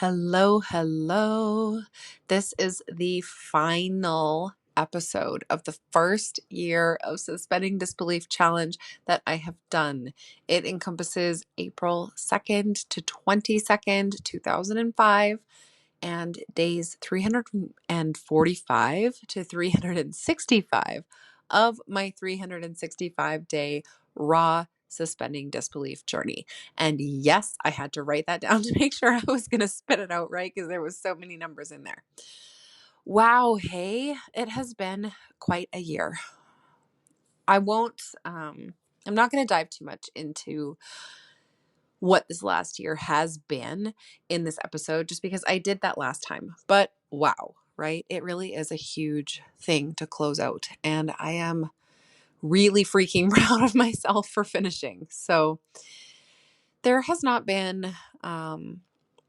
Hello, hello. This is the final episode of the first year of Suspending Disbelief Challenge that I have done. It encompasses April 2nd to 22nd, 2005, and days 345 to 365 of my 365-day raw suspending disbelief journey. And yes, I had to write that down to make sure I was going to spit it out right because there was so many numbers in there. Wow, hey, it has been quite a year. I'm not going to dive too much into what this last year has been in this episode, just because I did that last time. But wow, right? It really is a huge thing to close out. And I am really freaking proud of myself for finishing. So there has not been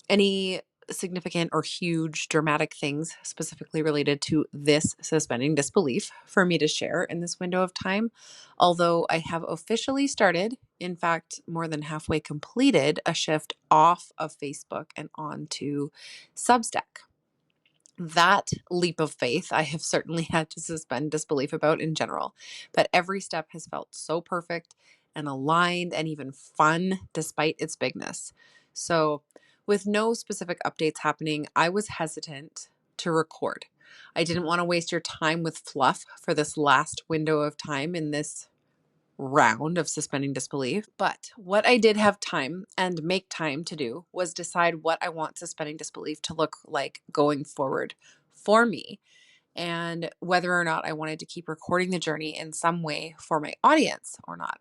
any significant or huge dramatic things specifically related to this suspending disbelief for me to share in this window of time. Although I have officially started, in fact, more than halfway completed, a shift off of Facebook and onto Substack. That leap of faith I have certainly had to suspend disbelief about in general, but every step has felt so perfect and aligned and even fun despite its bigness. So, with no specific updates happening, I was hesitant to record. I didn't want to waste your time with fluff for this last window of time in this round of suspending disbelief. But what I did have time and make time to do was decide what I want suspending disbelief to look like going forward for me, and whether or not I wanted to keep recording the journey in some way for my audience or not.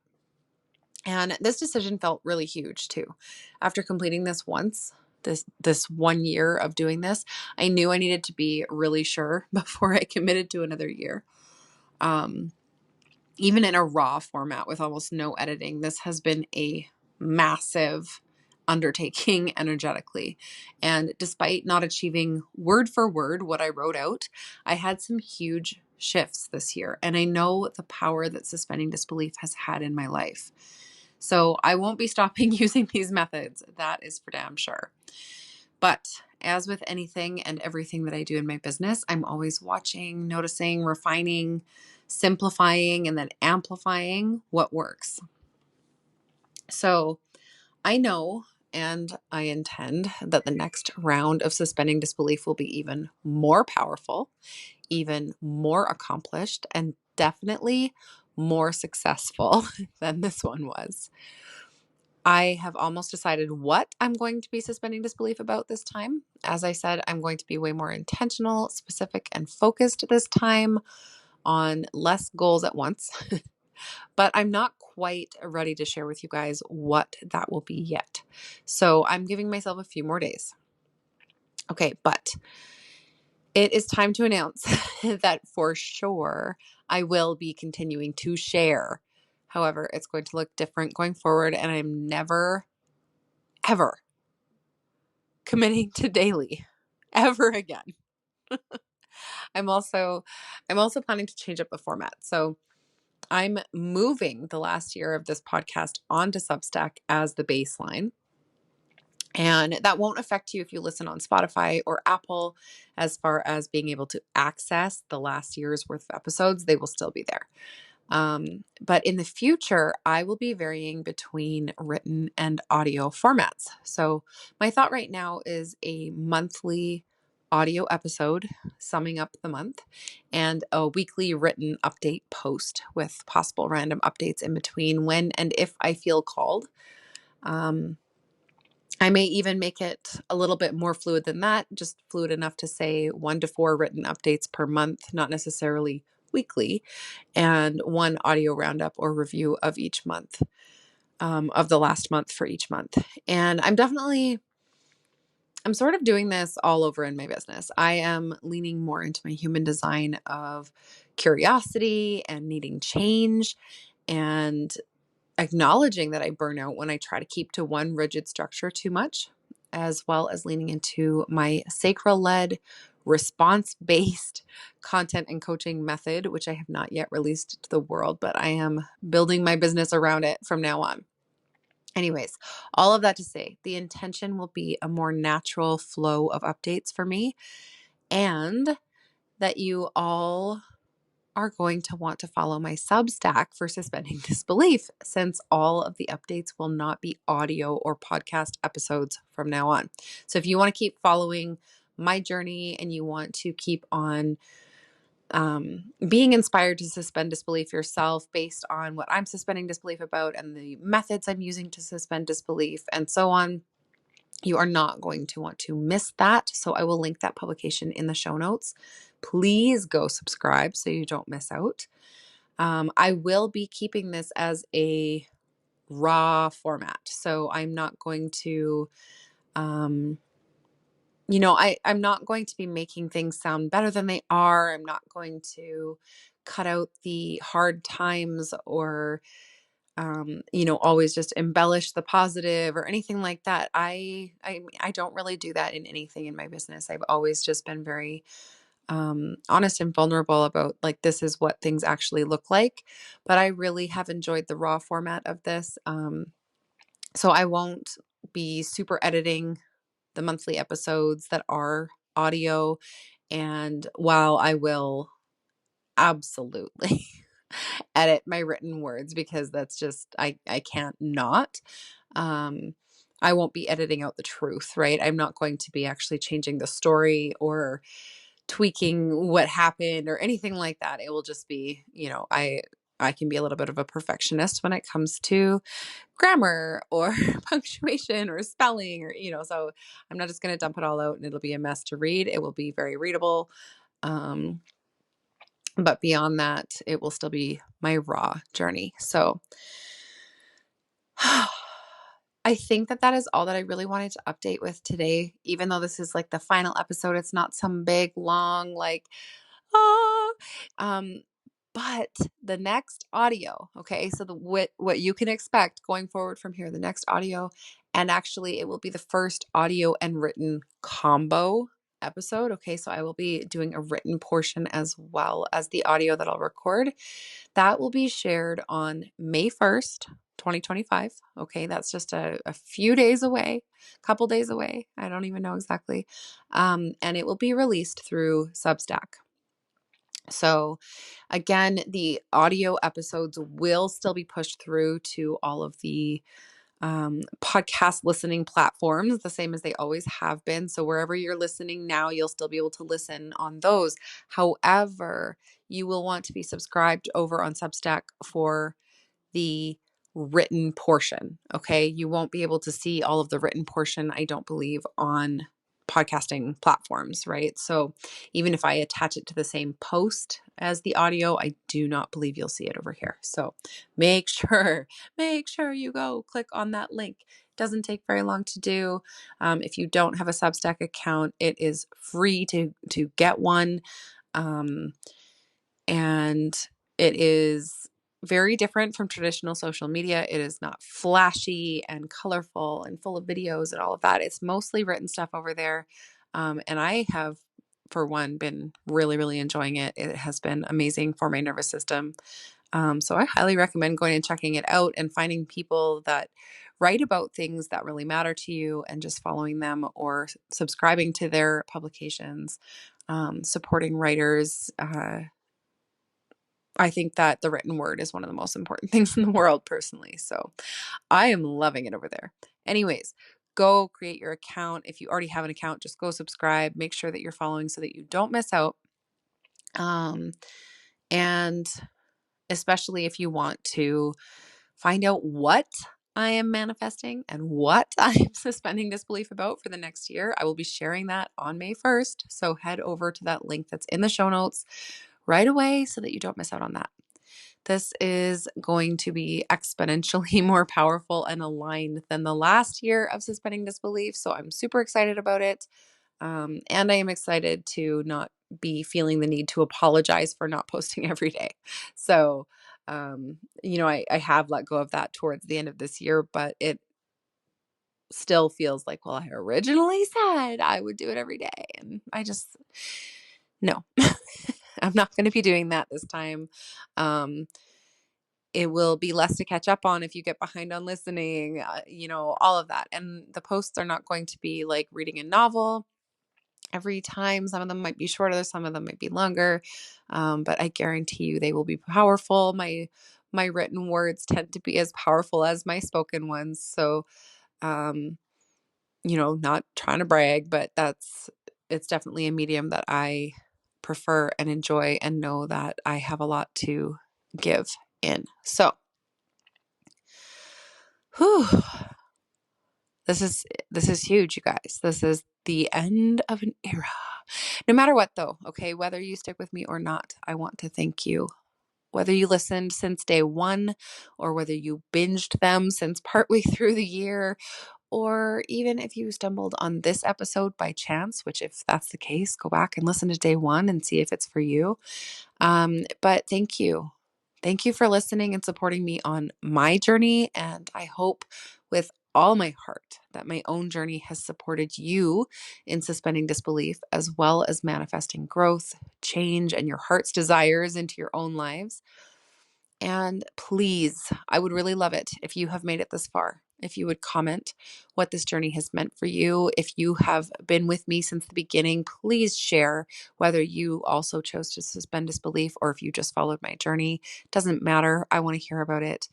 And this decision felt really huge too. After completing this once, this 1 year of doing this, I knew I needed to be really sure before I committed to another year. Even in a raw format with almost no editing, this has been a massive undertaking energetically. And despite not achieving word for word what I wrote out, I had some huge shifts this year. And I know the power that suspending disbelief has had in my life. So I won't be stopping using these methods. That is for damn sure. But as with anything and everything that I do in my business, I'm always watching, noticing, refining, simplifying, and then amplifying what works. So I know and I intend that the next round of suspending disbelief will be even more powerful, even more accomplished, and definitely more successful than this one was. I have almost decided what I'm going to be suspending disbelief about this time. As I said, I'm going to be way more intentional, specific, and focused this time on less goals at once. But I'm not quite ready to share with you guys what that will be yet. So I'm giving myself a few more days. Okay, but it is time to announce that for sure I will be continuing to share. However, it's going to look different going forward, and I'm never, ever committing to daily ever again. I'm also planning to change up the format. So I'm moving the last year of this podcast onto Substack as the baseline. And that won't affect you if you listen on Spotify or Apple as far as being able to access the last year's worth of episodes. They will still be there. But in the future, I will be varying between written and audio formats. So my thought right now is a monthly audio episode summing up the month and a weekly written update post with possible random updates in between when and if I feel called. I may even make it a little bit more fluid than that, just fluid enough to say 1 to 4 written updates per month, not necessarily weekly, and 1 audio roundup or review of each month, of the last month for each month. And I'm sort of doing this all over in my business. I am leaning more into my human design of curiosity and needing change and acknowledging that I burn out when I try to keep to one rigid structure too much, as well as leaning into my sacral-led, response-based content and coaching method, which I have not yet released to the world, but I am building my business around it from now on. Anyways, all of that to say, the intention will be a more natural flow of updates for me, and that you all are going to want to follow my Substack for Suspending Disbelief, since all of the updates will not be audio or podcast episodes from now on. So if you want to keep following my journey and you want to keep on being inspired to suspend disbelief yourself based on what I'm suspending disbelief about and the methods I'm using to suspend disbelief and so on, you are not going to want to miss that. So I will link that publication in the show notes. Please go subscribe so you don't miss out. I will be keeping this as a raw format. So I'm not going to, I'm not going to be making things sound better than they are. I'm not going to cut out the hard times or always just embellish the positive or anything like that. I don't really do that in anything in my business. I've always just been very honest and vulnerable about like this is what things actually look like. But I really have enjoyed the raw format of this. So I won't be super editing the monthly episodes that are audio. And while I will absolutely edit my written words because that's just I can't not. Um I won't be editing out the truth, right? I'm not going to be actually changing the story or tweaking what happened or anything like that. It will just be, I can be a little bit of a perfectionist when it comes to grammar or punctuation or spelling or so I'm not just going to dump it all out and it'll be a mess to read. It will be very readable. Um but beyond that, it will still be my raw journey. So I think that is all that I really wanted to update with today. Even though this is like the final episode, it's not some big, long, like, ah. Um, but the next audio, okay, so what you can expect going forward from here, the next audio, and actually it will be the first audio and written combo episode. Okay, so I will be doing a written portion as well as the audio that I'll record. That will be shared on May 1st, 2025. Okay, that's just a few days away, a couple days away. I don't even know exactly. And it will be released through Substack. So, again, the audio episodes will still be pushed through to all of the podcast listening platforms, the same as they always have been. So, wherever you're listening now, you'll still be able to listen on those. However, you will want to be subscribed over on Substack for the written portion. Okay. You won't be able to see all of the written portion, I don't believe, on podcasting platforms, right? So even if I attach it to the same post as the audio, I do not believe you'll see it over here. So make sure you go click on that link. It doesn't take very long to do. If you don't have a Substack account, it is free to get one. And it is very different from traditional social media. It is not flashy and colorful and full of videos and all of that. It's mostly written stuff over there. And I have, for one, been really, really enjoying it. It has been amazing for my nervous system. So I highly recommend going and checking it out and finding people that write about things that really matter to you and just following them or subscribing to their publications, supporting writers. I think that the written word is one of the most important things in the world personally. So I am loving it over there. Anyways, go create your account. If you already have an account, just go subscribe. Make sure that you're following so that you don't miss out. And especially if you want to find out what I am manifesting and what I am suspending disbelief about for the next year, I will be sharing that on May 1st. So head over to that link that's in the show notes right away so that you don't miss out on that. This is going to be exponentially more powerful and aligned than the last year of suspending disbelief. So I'm super excited about it. And I am excited to not be feeling the need to apologize for not posting every day. So, I have let go of that towards the end of this year, but it still feels like, well, I originally said I would do it every day. And no, I'm not going to be doing that this time. it will be less to catch up on if you get behind on listening, all of that. And the posts are not going to be like reading a novel every time. Some of them might be shorter, some of them might be longer, but I guarantee you they will be powerful. My written words tend to be as powerful as my spoken ones. So, um, not trying to brag, but it's definitely a medium that I prefer and enjoy and know that I have a lot to give in. So, whew, this is huge, you guys. This is the end of an era. No matter what, though, okay, whether you stick with me or not, I want to thank you. Whether you listened since day one, or whether you binged them since partway through the year, or even if you stumbled on this episode by chance, which if that's the case, go back and listen to day one and see if it's for you. But thank you. Thank you for listening and supporting me on my journey. And I hope with all my heart that my own journey has supported you in suspending disbelief, as well as manifesting growth, change, and your heart's desires into your own lives. And please, I would really love it if you have made it this far, if you would comment what this journey has meant for you. If you have been with me since the beginning, please share whether you also chose to suspend disbelief or if you just followed my journey. Doesn't matter. I want to hear about it.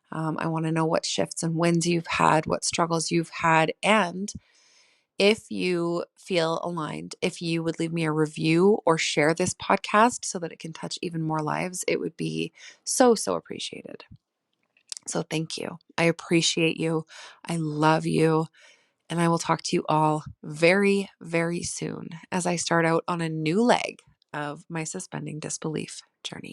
I want to know what shifts and wins you've had, what struggles you've had, and if you feel aligned, if you would leave me a review or share this podcast so that it can touch even more lives, it would be so, so appreciated. So thank you. I appreciate you. I love you. And I will talk to you all very, very soon as I start out on a new leg of my suspending disbelief journey.